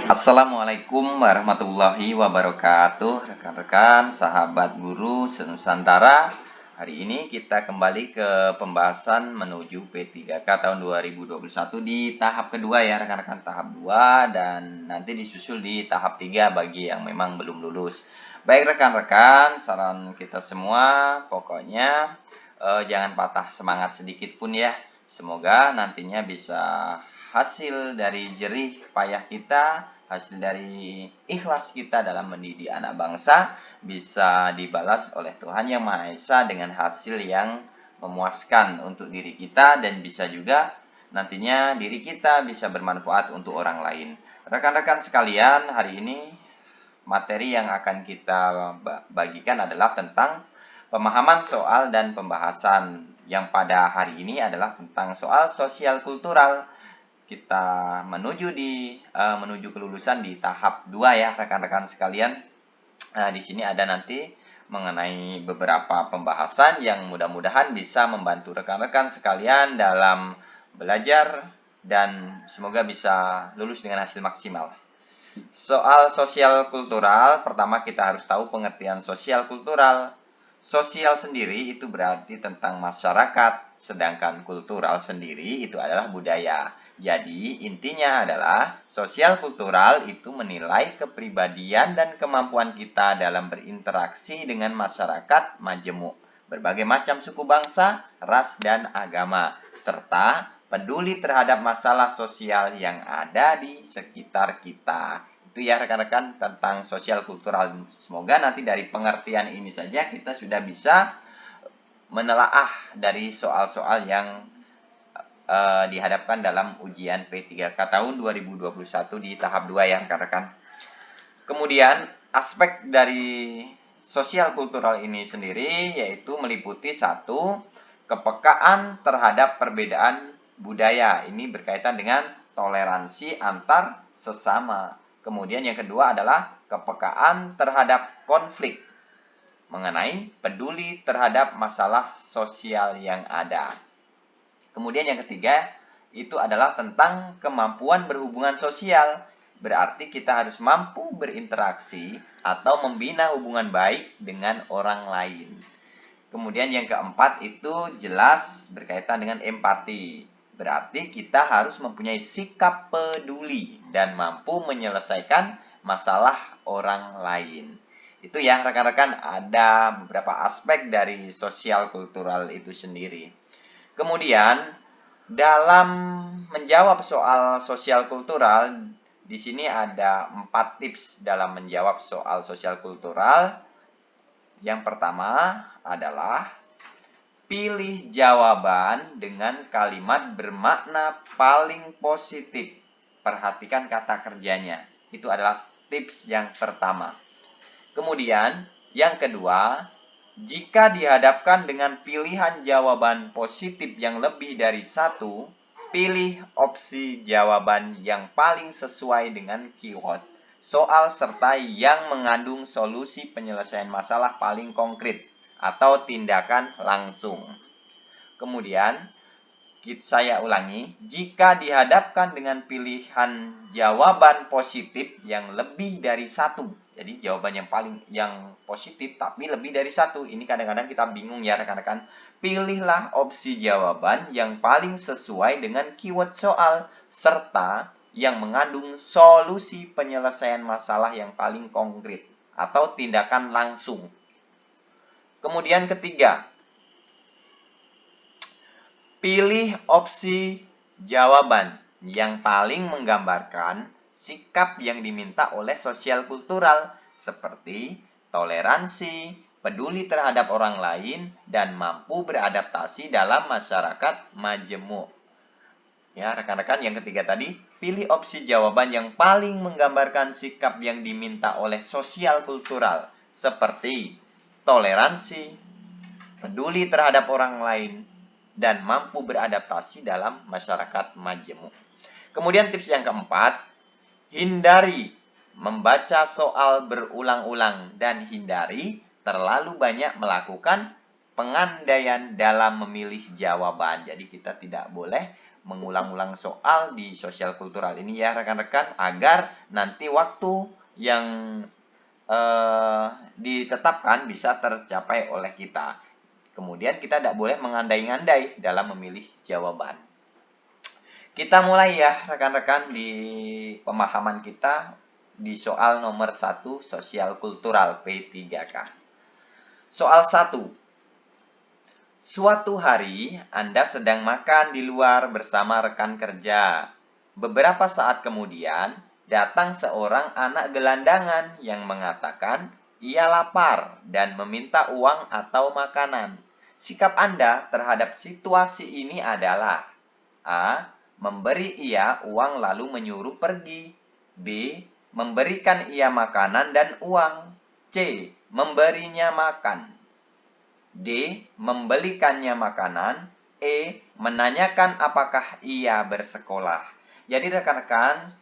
Assalamualaikum warahmatullahi wabarakatuh, rekan-rekan, sahabat guru senusantara. Hari ini kita kembali ke pembahasan menuju P3K tahun 2021 di tahap kedua ya rekan-rekan, tahap 2 dan nanti disusul di tahap 3 bagi yang memang belum lulus. Baik rekan-rekan, saran kita semua pokoknya jangan patah semangat sedikit pun ya. Semoga nantinya bisa hasil dari jerih payah kita, hasil dari ikhlas kita dalam mendidik anak bangsa bisa dibalas oleh Tuhan Yang Maha Esa dengan hasil yang memuaskan untuk diri kita dan bisa juga nantinya diri kita bisa bermanfaat untuk orang lain. Rekan-rekan sekalian, hari ini materi yang akan kita bagikan adalah tentang pemahaman soal dan pembahasan yang pada hari ini adalah tentang soal sosial kultural. Kita menuju kelulusan di tahap 2 ya rekan-rekan sekalian. Di sini ada nanti mengenai beberapa pembahasan yang mudah-mudahan bisa membantu rekan-rekan sekalian dalam belajar dan semoga bisa lulus dengan hasil maksimal. Soal sosial kultural, pertama kita harus tahu pengertian sosial kultural. Sosial sendiri itu berarti tentang masyarakat, sedangkan kultural sendiri itu adalah budaya. Jadi intinya adalah sosial kultural itu menilai kepribadian dan kemampuan kita dalam berinteraksi dengan masyarakat majemuk, berbagai macam suku bangsa, ras dan agama, serta peduli terhadap masalah sosial yang ada di sekitar kita. Itu ya rekan-rekan tentang sosial kultural. Semoga nanti dari pengertian ini saja kita sudah bisa menelaah dari soal-soal yang dihadapkan dalam ujian P3K tahun 2021 di tahap 2 ya rekan-rekan. Kemudian aspek dari sosial kultural ini sendiri yaitu meliputi satu, kepekaan terhadap perbedaan budaya. Ini berkaitan dengan toleransi antar sesama. Kemudian yang kedua adalah kepekaan terhadap konflik, mengenai peduli terhadap masalah sosial yang ada. Kemudian yang ketiga itu adalah tentang kemampuan berhubungan sosial. Berarti kita harus mampu berinteraksi atau membina hubungan baik dengan orang lain. Kemudian yang keempat itu jelas berkaitan dengan empati. Berarti kita harus mempunyai sikap peduli dan mampu menyelesaikan masalah orang lain. Itu ya rekan-rekan, ada beberapa aspek dari sosial kultural itu sendiri. Kemudian dalam menjawab soal sosial kultural, di sini ada 4 tips dalam menjawab soal sosial kultural. Yang pertama adalah pilih jawaban dengan kalimat bermakna paling positif. Perhatikan kata kerjanya. Itu adalah tips yang pertama. Kemudian, yang kedua, jika dihadapkan dengan pilihan jawaban positif yang lebih dari satu, pilih opsi jawaban yang paling sesuai dengan keyword soal serta yang mengandung solusi penyelesaian masalah paling konkret atau tindakan langsung. Kemudian, saya ulangi, jika dihadapkan dengan pilihan jawaban positif yang lebih dari satu, jadi jawaban yang positif tapi lebih dari satu, ini kadang-kadang kita bingung ya rekan-rekan. Pilihlah opsi jawaban yang paling sesuai dengan keyword soal serta yang mengandung solusi penyelesaian masalah yang paling konkret atau tindakan langsung. Kemudian ketiga, pilih opsi jawaban yang paling menggambarkan sikap yang diminta oleh sosial kultural seperti toleransi, peduli terhadap orang lain, dan mampu beradaptasi dalam masyarakat majemuk. Ya, rekan-rekan, yang ketiga tadi, pilih opsi jawaban yang paling menggambarkan sikap yang diminta oleh sosial kultural seperti toleransi, peduli terhadap orang lain, dan mampu beradaptasi dalam masyarakat majemuk. Kemudian tips yang keempat, hindari membaca soal berulang-ulang dan hindari terlalu banyak melakukan pengandaian dalam memilih jawaban. Jadi kita tidak boleh mengulang-ulang soal di sosial kultural ini ya rekan-rekan, agar nanti waktu yang ditetapkan bisa tercapai oleh kita. Kemudian kita tidak boleh mengandai-andai dalam memilih jawaban. Kita mulai ya rekan-rekan di pemahaman kita di soal nomor 1 sosial kultural P3K. Soal 1. Suatu hari Anda sedang makan di luar bersama rekan kerja. Beberapa saat kemudian datang seorang anak gelandangan yang mengatakan ia lapar dan meminta uang atau makanan. Sikap Anda terhadap situasi ini adalah A. Memberi ia uang lalu menyuruh pergi. B. Memberikan ia makanan dan uang. C. Memberinya makan. D. Membelikannya makanan. E. Menanyakan apakah ia bersekolah. Jadi rekan-rekan,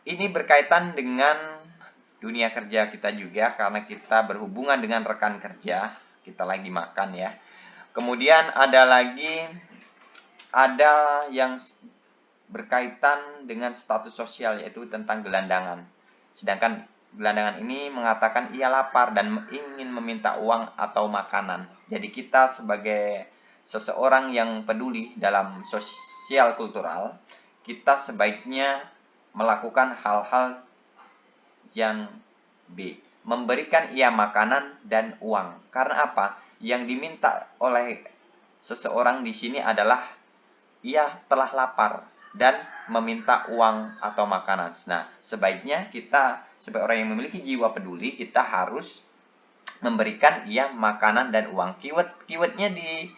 ini berkaitan dengan dunia kerja kita juga, karena kita berhubungan dengan rekan kerja. Kita lagi makan ya. Kemudian ada yang berkaitan dengan status sosial, yaitu tentang gelandangan. Sedangkan gelandangan ini mengatakan ia lapar dan ingin meminta uang atau makanan. Jadi kita sebagai seseorang yang peduli dalam sosial kultural, kita sebaiknya melakukan hal-hal yang B. Memberikan ia makanan dan uang. Karena apa? Yang diminta oleh seseorang di sini adalah ia telah lapar dan meminta uang atau makanan. Nah, sebaiknya kita sebagai orang yang memiliki jiwa peduli, kita harus memberikan ia makanan dan uang. Keywordnya di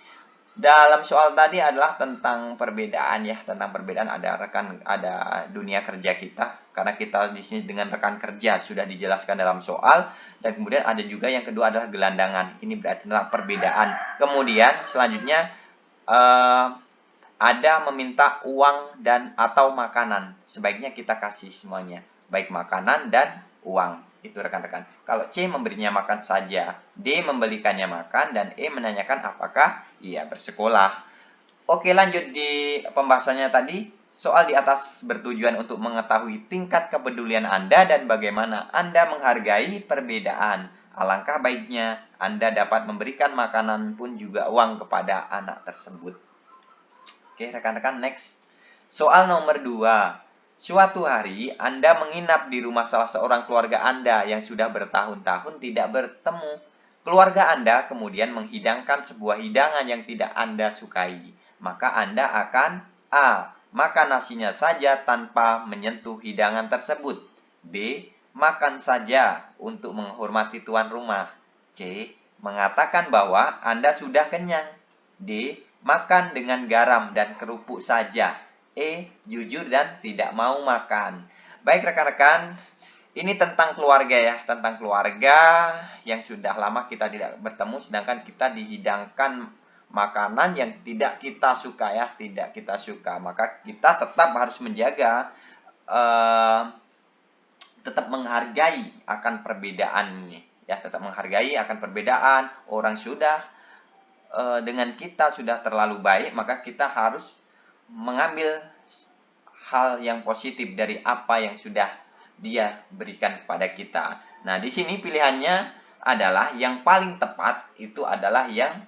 dalam soal tadi adalah tentang perbedaan ya, tentang perbedaan ada dunia kerja kita, karena kita di sini dengan rekan kerja sudah dijelaskan dalam soal, dan kemudian ada juga yang kedua adalah gelandangan. Ini berarti tentang perbedaan. Kemudian selanjutnya ada meminta uang dan atau makanan. Sebaiknya kita kasih semuanya, baik makanan dan uang. Itu rekan-rekan. Kalau C memberinya makan saja, D membelikannya makan, dan E menanyakan apakah ia bersekolah. Oke, lanjut di pembahasannya tadi. Soal di atas bertujuan untuk mengetahui tingkat kepedulian Anda dan bagaimana Anda menghargai perbedaan. Alangkah baiknya Anda dapat memberikan makanan pun juga uang kepada anak tersebut. Oke, rekan-rekan, next. Soal nomor 2. Suatu hari, Anda menginap di rumah salah seorang keluarga Anda yang sudah bertahun-tahun tidak bertemu. Keluarga Anda kemudian menghidangkan sebuah hidangan yang tidak Anda sukai. Maka Anda akan A. Makan nasinya saja tanpa menyentuh hidangan tersebut. B. Makan saja untuk menghormati tuan rumah. C. Mengatakan bahwa Anda sudah kenyang. D. Makan dengan garam dan kerupuk saja. E. Jujur dan tidak mau makan. Baik rekan-rekan, ini tentang keluarga ya. Tentang keluarga yang sudah lama kita tidak bertemu, sedangkan kita dihidangkan makanan yang tidak kita suka ya. Tidak kita suka. Maka kita tetap harus menjaga, tetap menghargai akan perbedaan ini. Ya, tetap menghargai akan perbedaan. Orang sudah dengan kita sudah terlalu baik, maka kita harus mengambil hal yang positif dari apa yang sudah dia berikan kepada kita. Nah, di sini pilihannya adalah yang paling tepat itu adalah yang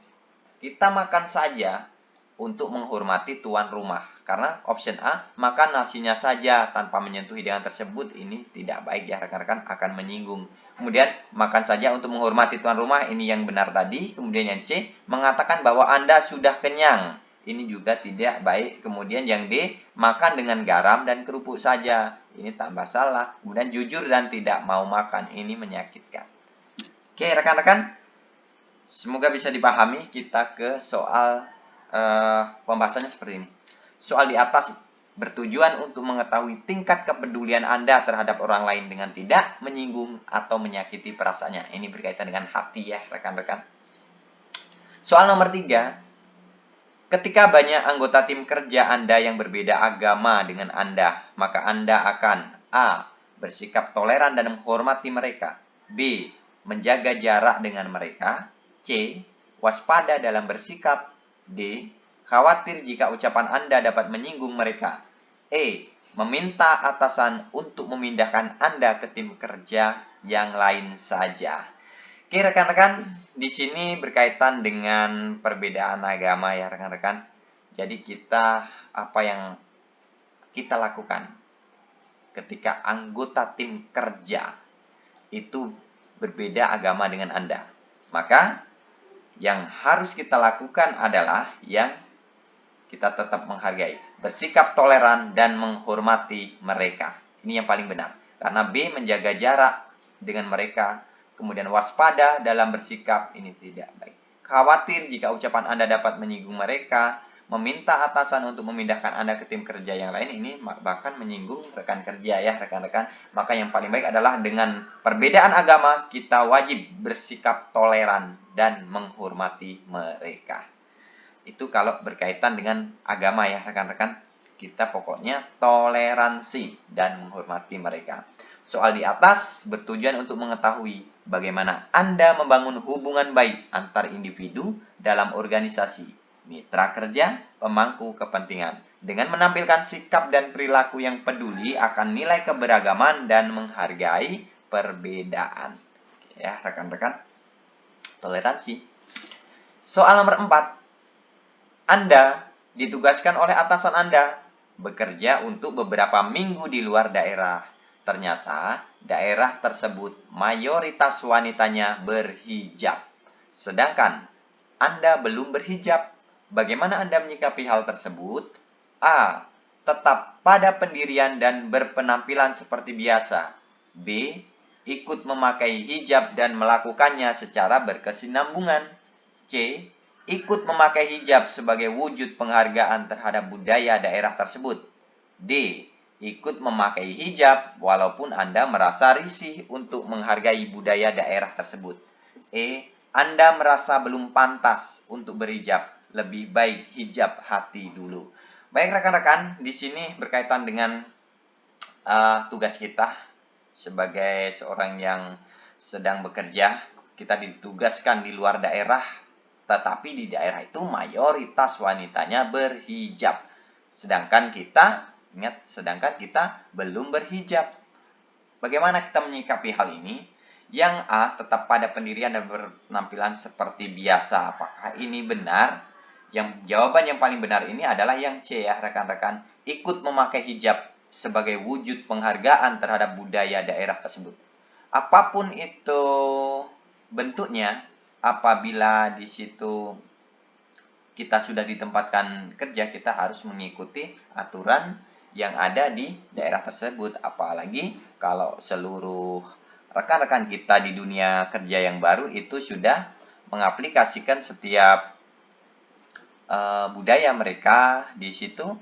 kita makan saja untuk menghormati tuan rumah. Karena option A, makan nasinya saja tanpa menyentuh hidangan tersebut, ini tidak baik ya rekan-rekan, akan menyinggung. Kemudian makan saja untuk menghormati tuan rumah, ini yang benar tadi. Kemudian yang C, mengatakan bahwa Anda sudah kenyang, ini juga tidak baik. Kemudian yang D, makan dengan garam dan kerupuk saja, ini tambah salah. Kemudian jujur dan tidak mau makan, ini menyakitkan. Oke rekan-rekan, semoga bisa dipahami. Kita ke soal pembahasannya seperti ini. Soal di atas bertujuan untuk mengetahui tingkat kepedulian Anda terhadap orang lain dengan tidak menyinggung atau menyakiti perasaannya. Ini berkaitan dengan hati ya rekan-rekan. Soal nomor 3. Ketika banyak anggota tim kerja Anda yang berbeda agama dengan Anda, maka Anda akan A. Bersikap toleran dan menghormati mereka. B. Menjaga jarak dengan mereka. C. Waspada dalam bersikap. D. khawatir jika ucapan Anda dapat menyinggung mereka. E. Meminta atasan untuk memindahkan Anda ke tim kerja yang lain saja. Oke, rekan-rekan, di sini berkaitan dengan perbedaan agama ya, rekan-rekan. Jadi apa yang kita lakukan ketika anggota tim kerja itu berbeda agama dengan Anda. Maka yang harus kita lakukan adalah yang kita tetap menghargai, bersikap toleran dan menghormati mereka. Ini yang paling benar. Karena B, menjaga jarak dengan mereka, kemudian waspada dalam bersikap, ini tidak baik. Khawatir jika ucapan Anda dapat menyinggung mereka, meminta atasan untuk memindahkan Anda ke tim kerja yang lain, ini bahkan menyinggung rekan kerja ya, rekan-rekan. Maka yang paling baik adalah dengan perbedaan agama, kita wajib bersikap toleran dan menghormati mereka. Itu kalau berkaitan dengan agama ya, rekan-rekan. Kita pokoknya toleransi dan menghormati mereka. Soal di atas bertujuan untuk mengetahui bagaimana Anda membangun hubungan baik antar individu dalam organisasi, mitra kerja, pemangku kepentingan, dengan menampilkan sikap dan perilaku yang peduli akan nilai keberagaman dan menghargai perbedaan. Ya, rekan-rekan, toleransi. Soal nomor 4. Anda ditugaskan oleh atasan Anda bekerja untuk beberapa minggu di luar daerah. Ternyata daerah tersebut mayoritas wanitanya berhijab. Sedangkan Anda belum berhijab. Bagaimana Anda menyikapi hal tersebut? A. Tetap pada pendirian dan berpenampilan seperti biasa. B. Ikut memakai hijab dan melakukannya secara berkesinambungan. C. Ikut memakai hijab sebagai wujud penghargaan terhadap budaya daerah tersebut. D. Ikut memakai hijab walaupun Anda merasa risih untuk menghargai budaya daerah tersebut. E. Anda merasa belum pantas untuk berhijab. Lebih baik hijab hati dulu. Baik rekan-rekan, di sini berkaitan dengan tugas kita sebagai seorang yang sedang bekerja. Kita ditugaskan di luar daerah, tetapi di daerah itu mayoritas wanitanya berhijab. Sedangkan kita belum berhijab. Bagaimana kita menyikapi hal ini? Yang A, tetap pada pendirian dan berpenampilan seperti biasa. Apakah ini benar? Jawaban yang paling benar ini adalah yang C ya, rekan-rekan. Ikut memakai hijab sebagai wujud penghargaan terhadap budaya daerah tersebut. Apapun itu bentuknya, apabila di situ kita sudah ditempatkan kerja, kita harus mengikuti aturan yang ada di daerah tersebut. Apalagi kalau seluruh rekan-rekan kita di dunia kerja yang baru itu sudah mengaplikasikan setiap budaya mereka, di situ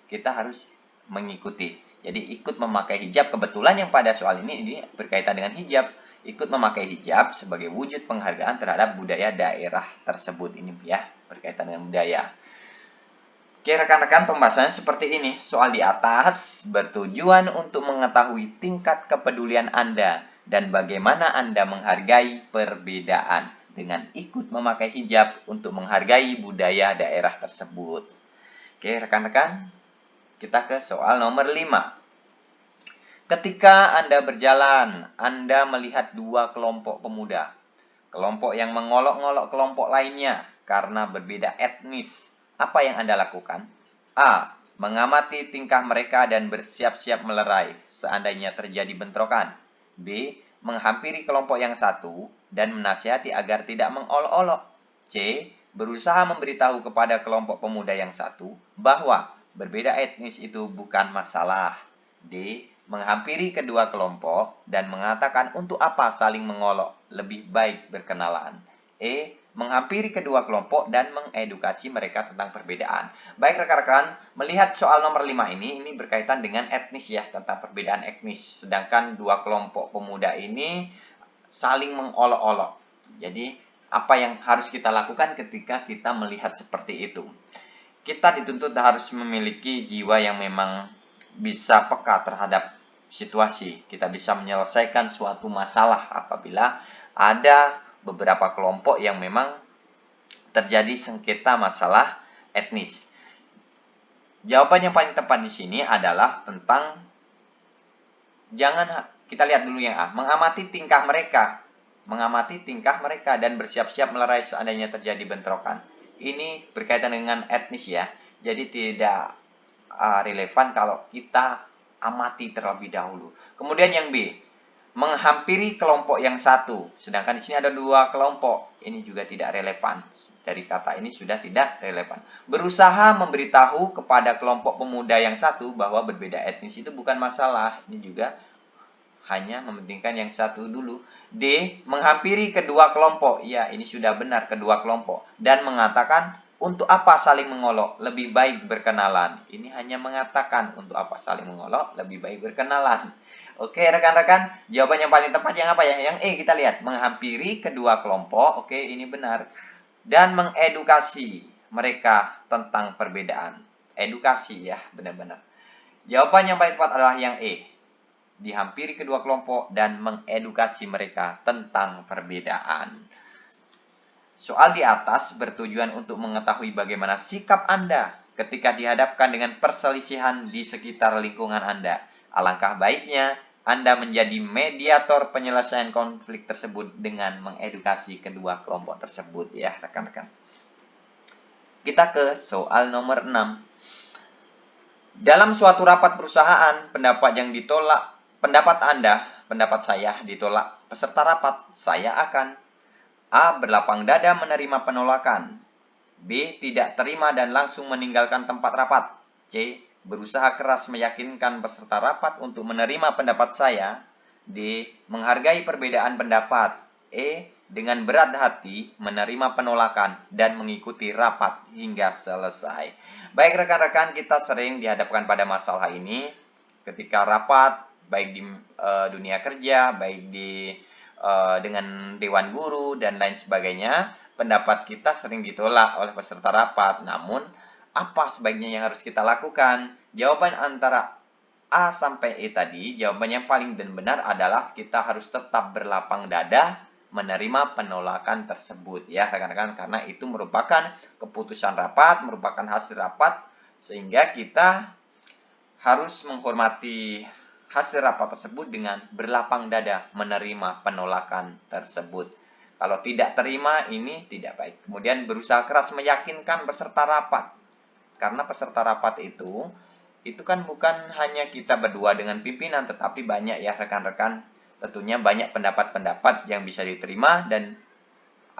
kita harus mengikuti. Jadi ikut memakai hijab, kebetulan yang pada soal ini berkaitan dengan hijab. Ikut memakai hijab sebagai wujud penghargaan terhadap budaya daerah tersebut. Ini ya, berkaitan dengan budaya. Oke rekan-rekan, pembahasannya seperti ini. Soal di atas bertujuan untuk mengetahui tingkat kepedulian Anda dan bagaimana Anda menghargai perbedaan dengan ikut memakai hijab untuk menghargai budaya daerah tersebut. Oke rekan-rekan, kita ke soal nomor 5. Ketika Anda berjalan, Anda melihat dua kelompok pemuda. Kelompok yang mengolok-ngolok kelompok lainnya karena berbeda etnis. Apa yang Anda lakukan? A. Mengamati tingkah mereka dan bersiap-siap melerai seandainya terjadi bentrokan. B. Menghampiri kelompok yang satu dan menasihati agar tidak mengolok-olok. C. Berusaha memberitahu kepada kelompok pemuda yang satu bahwa berbeda etnis itu bukan masalah. D. Menghampiri kedua kelompok dan mengatakan untuk apa saling mengolok, lebih baik berkenalan. E. Menghampiri kedua kelompok dan mengedukasi mereka tentang perbedaan. Baik rekan-rekan, melihat soal nomor 5 ini berkaitan dengan etnis ya, tentang perbedaan etnis. Sedangkan dua kelompok pemuda ini saling mengolok-olok. Jadi, apa yang harus kita lakukan ketika kita melihat seperti itu? Kita dituntut harus memiliki jiwa yang memang bisa peka terhadap situasi. Kita bisa menyelesaikan suatu masalah apabila ada beberapa kelompok yang memang terjadi sengketa masalah etnis. Jawaban yang paling tepat di sini adalah tentang kita lihat dulu yang A, mengamati tingkah mereka. Mengamati tingkah mereka dan bersiap-siap melerai seandainya terjadi bentrokan. Ini berkaitan dengan etnis ya. Jadi tidak relevan kalau kita amati terlebih dahulu. Kemudian yang B, menghampiri kelompok yang satu. Sedangkan di sini ada dua kelompok. Ini juga tidak relevan. Dari kata ini sudah tidak relevan. Berusaha memberitahu kepada kelompok pemuda yang satu bahwa berbeda etnis itu bukan masalah. Ini juga hanya mementingkan yang satu dulu. D, menghampiri kedua kelompok. Ya, ini sudah benar, kedua kelompok. Dan mengatakan, untuk apa saling mengolok? Lebih baik berkenalan. Ini hanya mengatakan, untuk apa saling mengolok? Lebih baik berkenalan. Oke, rekan-rekan. Jawaban yang paling tepat yang apa ya? Yang E, kita lihat. Menghampiri kedua kelompok. Oke, ini benar. Dan mengedukasi mereka tentang perbedaan. Edukasi ya, benar-benar. Jawaban yang paling tepat adalah yang E. Dihampiri kedua kelompok dan mengedukasi mereka tentang perbedaan. Soal di atas bertujuan untuk mengetahui bagaimana sikap Anda ketika dihadapkan dengan perselisihan di sekitar lingkungan Anda. Alangkah baiknya Anda menjadi mediator penyelesaian konflik tersebut dengan mengedukasi kedua kelompok tersebut ya rekan-rekan. Kita ke soal nomor 6. Dalam suatu rapat perusahaan, pendapat saya ditolak. Peserta rapat, saya akan A. Berlapang dada menerima penolakan. B. Tidak terima dan langsung meninggalkan tempat rapat. C. Berusaha keras meyakinkan peserta rapat untuk menerima pendapat saya. D. Menghargai perbedaan pendapat. E. Dengan berat hati menerima penolakan dan mengikuti rapat hingga selesai. Baik rekan-rekan, kita sering dihadapkan pada masalah ini ketika rapat, baik di dunia kerja, baik dengan dewan guru dan lain sebagainya. Pendapat kita sering ditolak oleh peserta rapat. Namun, apa sebaiknya yang harus kita lakukan? Jawaban antara A sampai E tadi, jawaban yang paling dan benar adalah kita harus tetap berlapang dada menerima penolakan tersebut ya rekan-rekan, karena itu merupakan keputusan rapat, merupakan hasil rapat, sehingga kita harus menghormati hasil rapat tersebut dengan berlapang dada menerima penolakan tersebut. Kalau tidak terima, ini tidak baik. Kemudian berusaha keras meyakinkan peserta rapat. Karena peserta rapat itu kan bukan hanya kita berdua dengan pimpinan, tetapi banyak ya rekan-rekan. Tentunya banyak pendapat-pendapat yang bisa diterima dan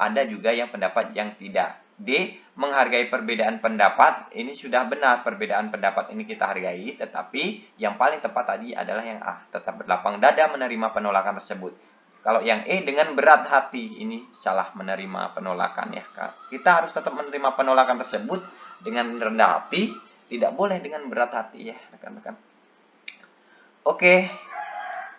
ada juga yang pendapat yang tidak. D. Menghargai perbedaan pendapat. Ini sudah benar, perbedaan pendapat ini kita hargai. Tetapi yang paling tepat tadi adalah yang A. Tetap berlapang dada menerima penolakan tersebut. Kalau yang E dengan berat hati, ini salah menerima penolakan ya. Kita harus tetap menerima penolakan tersebut dengan rendah hati. Tidak boleh dengan berat hati ya rekan-rekan. Oke.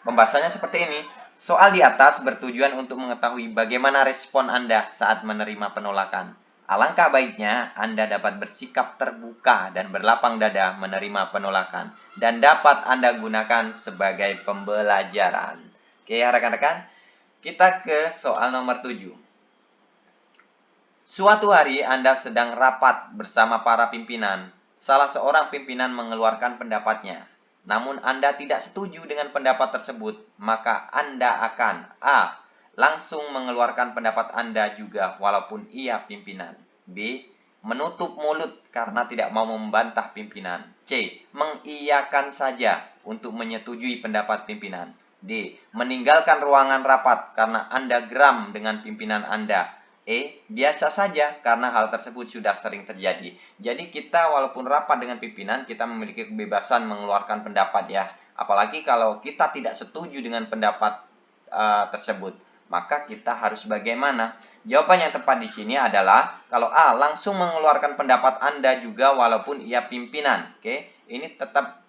Pembahasannya seperti ini. Soal di atas bertujuan untuk mengetahui bagaimana respon Anda saat menerima penolakan. Alangkah baiknya Anda dapat bersikap terbuka dan berlapang dada menerima penolakan. Dan dapat Anda gunakan sebagai pembelajaran. Oke ya rekan-rekan. Kita ke soal nomor 7. Suatu hari Anda sedang rapat bersama para pimpinan. Salah seorang pimpinan mengeluarkan pendapatnya. Namun Anda tidak setuju dengan pendapat tersebut, maka Anda akan A. Langsung mengeluarkan pendapat Anda juga walaupun ia pimpinan. B. Menutup mulut karena tidak mau membantah pimpinan. C. Mengiyakan saja untuk menyetujui pendapat pimpinan. D. Meninggalkan ruangan rapat karena Anda geram dengan pimpinan Anda. E. Biasa saja karena hal tersebut sudah sering terjadi. Jadi kita walaupun rapat dengan pimpinan, kita memiliki kebebasan mengeluarkan pendapat ya. Apalagi kalau kita tidak setuju dengan pendapat tersebut. Maka kita harus bagaimana? Jawaban yang tepat di sini adalah kalau A. Langsung mengeluarkan pendapat Anda juga walaupun ia pimpinan. Oke, ini tetap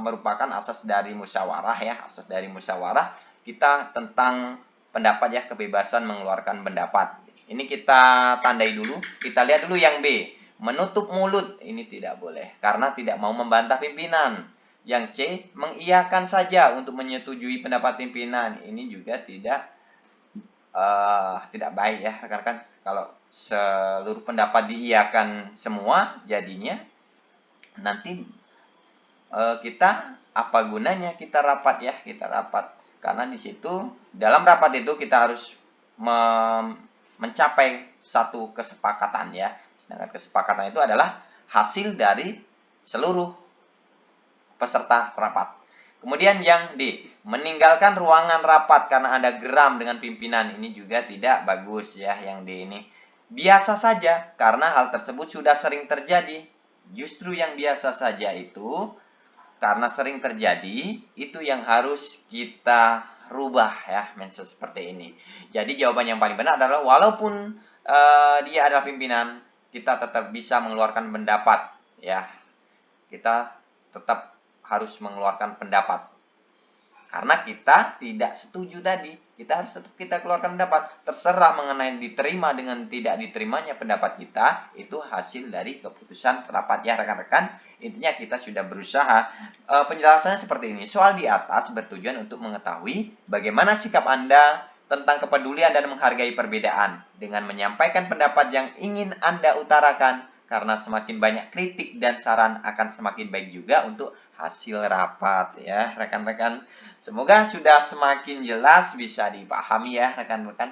merupakan asas dari musyawarah ya. Asas dari musyawarah kita tentang pendapat ya, kebebasan mengeluarkan pendapat. Ini kita tandai dulu. Kita lihat dulu yang B. Menutup mulut. Ini tidak boleh. Karena tidak mau membantah pimpinan. Yang C. Mengiyakan saja untuk menyetujui pendapat pimpinan. Ini juga tidak baik ya rekan-rekan. Kalau seluruh pendapat diiyakan semua, jadinya nanti kita apa gunanya kita rapat ya, kita rapat. Karena di situ dalam rapat itu kita harus mencapai satu kesepakatan ya. Sedangkan kesepakatan itu adalah hasil dari seluruh peserta rapat. Kemudian yang D, meninggalkan ruangan rapat karena ada geram dengan pimpinan. Ini juga tidak bagus ya yang D ini. Biasa saja karena hal tersebut sudah sering terjadi. Justru yang biasa saja itu karena sering terjadi, itu yang harus kita rubah ya, mindset seperti ini. Jadi jawaban yang paling benar adalah walaupun dia adalah pimpinan, kita tetap bisa mengeluarkan pendapat ya. Kita tetap harus mengeluarkan pendapat. Karena kita tidak setuju tadi, kita harus tetap kita keluarkan pendapat. Terserah mengenai diterima dengan tidak diterimanya pendapat kita, itu hasil dari keputusan rapat ya rekan-rekan. Intinya kita sudah berusaha. Penjelasannya seperti ini. Soal di atas bertujuan untuk mengetahui bagaimana sikap Anda tentang kepedulian dan menghargai perbedaan dengan menyampaikan pendapat yang ingin Anda utarakan. Karena semakin banyak kritik dan saran akan semakin baik juga untuk hasil rapat ya rekan-rekan. Semoga sudah semakin jelas, bisa dipahami ya rekan-rekan.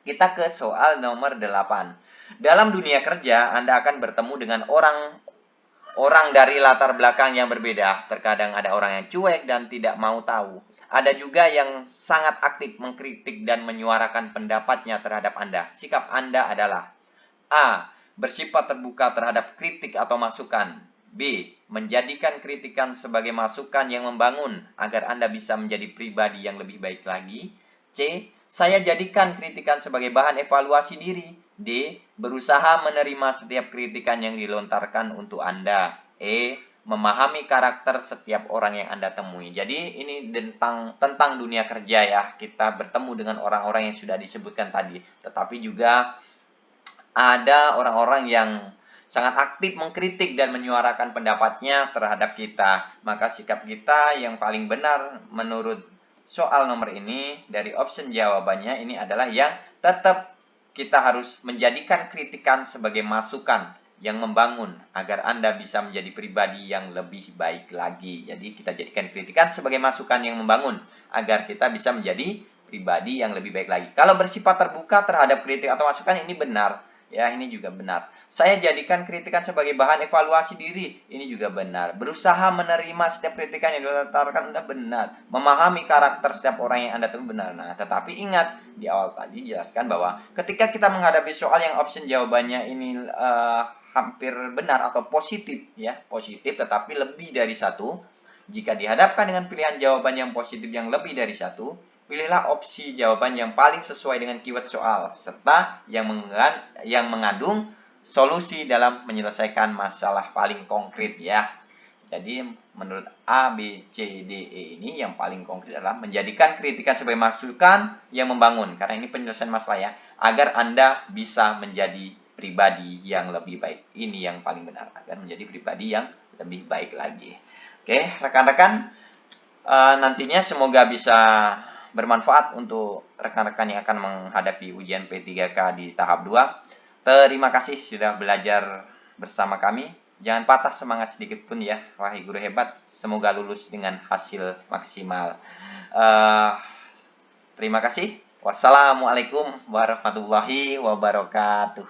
Kita ke soal nomor 8. Dalam dunia kerja, Anda akan bertemu dengan orang dari latar belakang yang berbeda. Terkadang ada orang yang cuek dan tidak mau tahu. Ada juga yang sangat aktif mengkritik dan menyuarakan pendapatnya terhadap Anda. Sikap Anda adalah A. Bersifat terbuka terhadap kritik atau masukan. B. Menjadikan kritikan sebagai masukan yang membangun agar Anda bisa menjadi pribadi yang lebih baik lagi. C. Saya jadikan kritikan sebagai bahan evaluasi diri. D. Berusaha menerima setiap kritikan yang dilontarkan untuk Anda. E. Memahami karakter setiap orang yang Anda temui. Jadi ini tentang dunia kerja ya. Kita bertemu dengan orang-orang yang sudah disebutkan tadi. Tetapi juga ada orang-orang yang sangat aktif mengkritik dan menyuarakan pendapatnya terhadap kita. Maka sikap kita yang paling benar menurut soal nomor ini, dari option jawabannya ini adalah yang tetap kita harus menjadikan kritikan sebagai masukan yang membangun agar Anda bisa menjadi pribadi yang lebih baik lagi. Jadi kita jadikan kritikan sebagai masukan yang membangun agar kita bisa menjadi pribadi yang lebih baik lagi. Kalau bersifat terbuka terhadap kritik atau masukan ini benar. Ya, ini juga benar. Saya jadikan kritikan sebagai bahan evaluasi diri. Ini juga benar. Berusaha menerima setiap kritikan yang dilontarkan Anda benar. Memahami karakter setiap orang yang Anda temui benar. Nah, tetapi ingat, di awal tadi jelaskan bahwa ketika kita menghadapi soal yang option jawabannya ini hampir benar atau positif, ya, positif tetapi lebih dari satu. Jika dihadapkan dengan pilihan jawaban yang positif yang lebih dari satu, pilihlah opsi jawaban yang paling sesuai dengan keyword soal, serta yang mengandung solusi dalam menyelesaikan masalah paling konkret ya. Jadi menurut A, B, C, D, E ini yang paling konkret adalah menjadikan kritikan sebagai masukan yang membangun. Karena ini penyelesaian masalah ya, agar Anda bisa menjadi pribadi yang lebih baik. Ini yang paling benar, agar menjadi pribadi yang lebih baik lagi. Oke, rekan-rekan, nantinya semoga bisa bermanfaat untuk rekan-rekan yang akan menghadapi ujian P3K di tahap 2. Terima kasih sudah belajar bersama kami. Jangan patah semangat sedikit pun ya, wahai guru hebat. Semoga lulus dengan hasil maksimal. Terima kasih. Wassalamualaikum warahmatullahi wabarakatuh.